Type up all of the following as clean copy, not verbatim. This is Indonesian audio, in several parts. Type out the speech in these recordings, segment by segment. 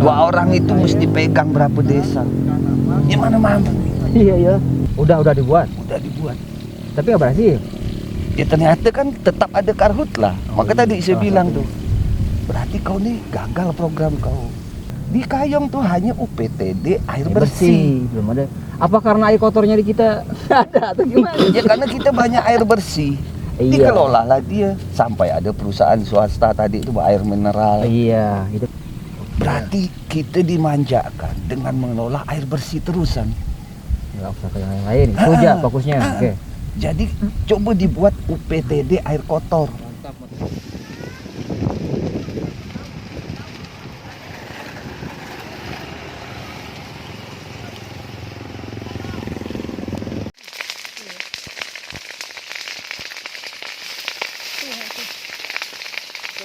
2 orang itu mesti pegang berapa desa. Gimana mampu? Iya ya. Udah dibuat. Udah dibuat. Tapi nggak berhasil. Ya ternyata kan tetap ada karhutlah. Maka tadi saya bilang tuh, berarti kau nih gagal program kau. Di Kayong tuh hanya UPTD air bersih. Belum ada. Apa karena air kotornya di kita nggak ada atau gimana? Ya karena kita banyak air bersih. Iya. Dikelolalah dia sampai ada perusahaan swasta tadi itu air mineral. Iya, itu. Berarti kita dimanjakan dengan mengelola air bersih terusan. Nggak usah ke yang lain. Itu aja fokusnya. Oke. Jadi coba dibuat UPTD air kotor.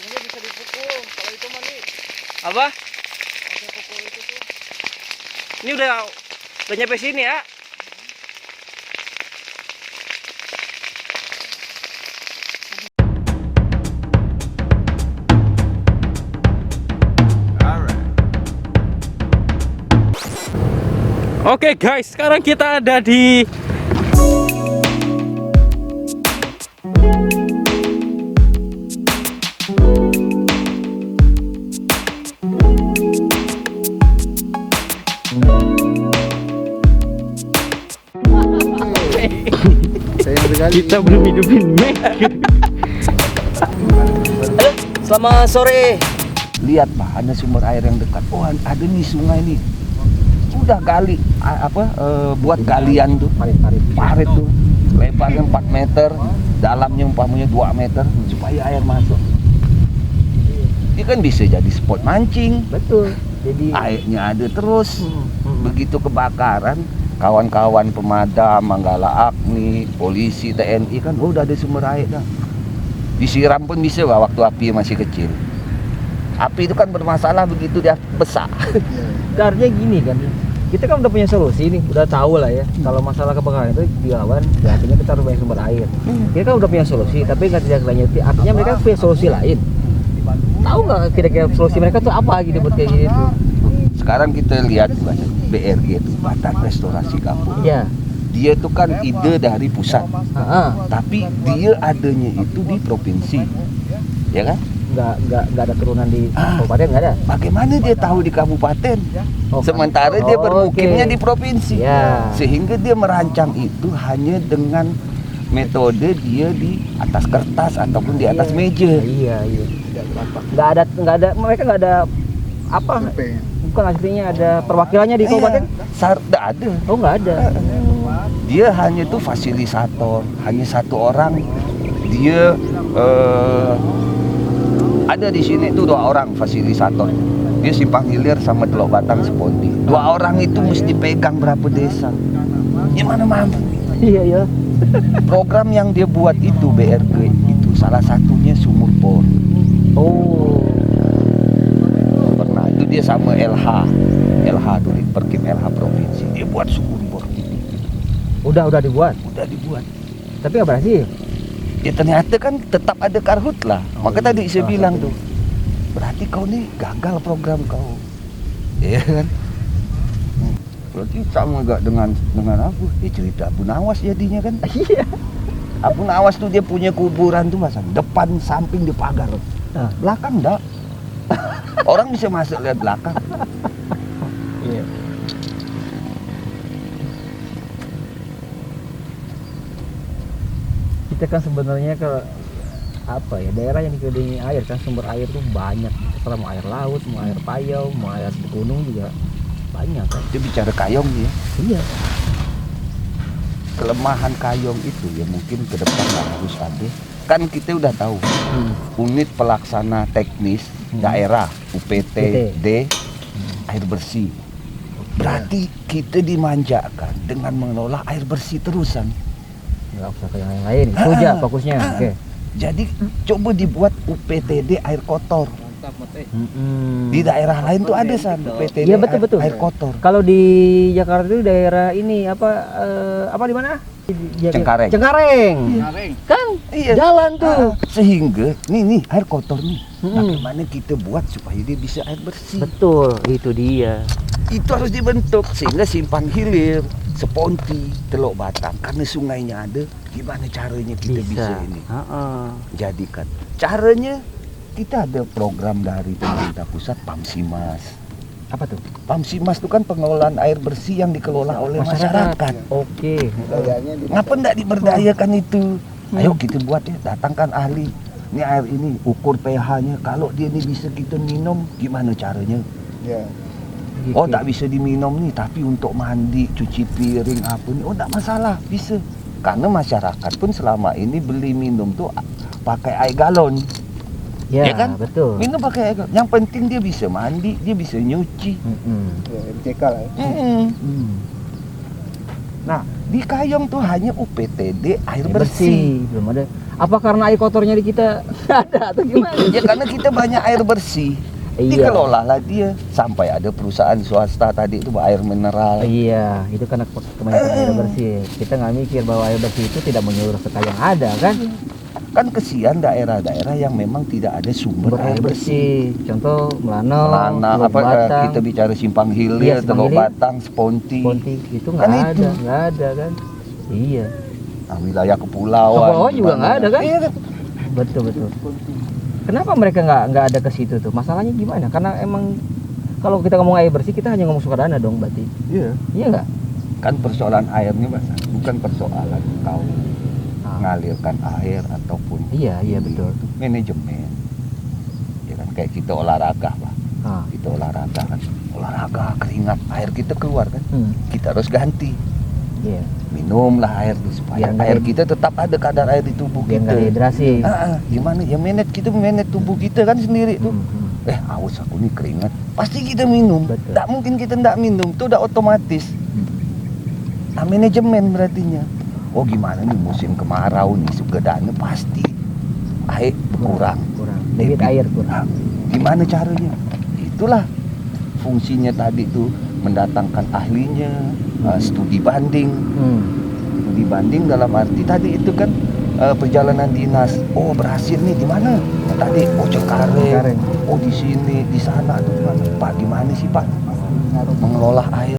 Bisa dipukul kalau itu mah nih. Apa? Pakai pukul itu tuh. Ini udah nyampe sini ya? Oke guys, sekarang kita ada di kita belum hidupin Mac. Selamat sore. Lihat Pak, ada sumber air yang dekat. Oh, ada nih sungai nih. Udah gali buat galian tuh. Parit tuh. Lebarnya 4 meter, dalamnya umpamanya 2 meter supaya air masuk. Ini kan bisa jadi spot mancing. Betul. Jadi Airnya ada terus. Begitu kebakaran, kawan-kawan pemadam, Manggala Agni, polisi, TNI kan udah ada sumber air dah. Disiram pun bisa Pak, waktu api masih kecil. Api itu kan bermasalah begitu dia besar. artinya gini kan, kita kan udah punya solusi nih, udah tahu lah ya. Kalau masalah kebakaran itu dilawan, ya artinya kita harus punya sumber air. Kita kan udah punya solusi, tapi nggak tidak lanjuti. Artinya mereka punya solusi lain. Tahu nggak kira-kira solusi mereka tuh apa gitu buat kayak gitu? Sekarang kita lihat BRG itu Badan Restorasi Gambut. Iya. Dia itu kan ide dari pusat, tapi dia adanya itu di provinsi, ya kan? Nggak ada turunan di kabupaten, nggak ada. Bagaimana dia tahu di kabupaten? Oh, Sementara dia bermukimnya oke. di provinsi, Ya. sehingga dia merancang itu hanya dengan metode dia di atas kertas ataupun di atas meja. Iya. Nggak ada, mereka nggak ada apa? Bukan aslinya ada perwakilannya di kabupaten? Tidak ada. Oh, nggak ada. Dia hanya tuh fasilitator, hanya 1 orang. Dia ada di sini tuh 2 orang fasilitator. Dia Simpang Hilir sama Teluk Batang Sepondi. 2 orang itu mesti pegang berapa desa. Gimana mampu? Iya ya. Program yang dia buat itu BRG itu salah satunya sumur bor. Oh. Pernah itu dia sama LH tuh di Perkim LH provinsi. Dia buat sumur bor. Udah dibuat. Udah dibuat. Tapi nggak berhasil. Ya ternyata kan tetap ada karhutlah. Maka tadi saya bilang tuh, berarti kau nih gagal program kau. Iya kan? Berarti sama gak dengan apa? Dia cerita Abu Nawas jadinya kan? Iya. Abu Nawas tuh dia punya kuburan tuh masang depan samping di pagar. Belakang enggak. Orang bisa masuk lihat belakang. Iya. Kita kan sebenarnya ke apa ya, daerah yang dikelilingi air kan, sumber air tuh banyak. Setelah mau air laut, mau air payau, mau air gunung juga banyak kan. Dia bicara Kayong ya. Iya. Kelemahan Kayong itu ya mungkin ke depan harus ada. Kan kita udah tahu unit pelaksana teknis daerah UPTD air bersih. Berarti kita dimanjakan dengan mengelola air bersih terusan. Nggak usah ke yang lain. Itu aja fokusnya. Oke. Jadi coba dibuat UPTD air kotor. Di daerah lain tuh ada UPTD Iya betul. air kotor. Kalau di Jakarta itu daerah ini apa di mana? Cengkareng. Cengkareng. Ngareng. Kan Iya. jalan tuh. Sehingga nih air kotor nih. Mm-mm. Bagaimana kita buat supaya dia bisa air bersih? Betul, itu dia. Itu harus dibentuk sehingga simpang hilir, Seponti, Teluk Batang karena sungainya ada. Gimana caranya kita bisa ini? Heeh. Jadikan. Caranya kita ada program dari pemerintah pusat Pamsimas. Apa tuh? Pamsimas itu kan pengelolaan air bersih yang dikelola oleh masyarakat. Oke. Ngapa enggak diberdayakan itu? Ayo kita buat ya, datangkan ahli. Ini air ini ukur pH-nya. Kalau dia ini bisa kita minum, gimana caranya? Ya. Gitu. Oh, tak bisa diminum nih, tapi untuk mandi, cuci piring apa nih, oh tak masalah, bisa. Karena masyarakat pun selama ini beli minum tuh pakai air galon. Ya, Ya kan? betul. Minum pakai air galon. Yang penting dia bisa mandi, dia bisa nyuci. Ya, MCK lah ya. Hmm. Nah, di Kayong tuh hanya UPTD air bersih. Belum ada. Apa karena air kotornya di kita nggak ada atau gimana? Ya karena kita banyak air bersih. Iya. Dikelola lah dia sampai ada perusahaan swasta tadi itu air mineral. Iya, itu karena kebanyakan air bersih. Kita nggak mikir bahwa air bersih itu tidak menyuruh ke yang ada kan? Kan kesian daerah-daerah yang memang tidak ada sumber air bersih. Contoh Melanau, Melana, Teluk apa Batang, kita bicara Simpang Hilir, Iya, Simpang Teluk Hilir. Batang, Seponti. Ponti, itu Kan nggak itu. ada kan? Iya, Nah, wilayah kepulauan. Kepulauan juga gimana? nggak ada kan? Iya kan? betul. Kenapa mereka nggak ada ke situ tuh? Masalahnya gimana? Karena emang kalau kita ngomong air bersih kita hanya ngomong Sukadana dong berarti. Iya. Iya nggak? Kan persoalan airnya Mas, bukan persoalan kau Ah. mengalirkan air ataupun Iya ini. betul. Itu manajemen. Ya kan kayak kita olahraga Pak. Ah. Kita olahraga kan. Olahraga keringat air kita keluar kan. Hmm. Kita harus ganti. Iya. Minumlah air supaya Biar nggak air deh- kita tetap ada kadar air di tubuh Biar kita. nggak dehidrasi. Gimana ya kita manage tubuh kita kan sendiri tuh. Haus aku nih keringat. Pasti kita minum. Betul. Tak mungkin kita tidak minum. Itu udah otomatis. Nah, manajemen berartinya. Oh gimana nih musim kemarau nih Sukadana pasti air berkurang. Kurang. Debit air kurang. Nah, gimana caranya? Itulah fungsinya tadi tuh mendatangkan ahlinya, studi banding. Studi banding dalam arti tadi itu kan perjalanan dinas. Oh berhasil nih di mana? Tadi Cengkareng. Cengkareng. Oh di sini, di sana tuh gimana? Pak gimana sih Pak mengelola air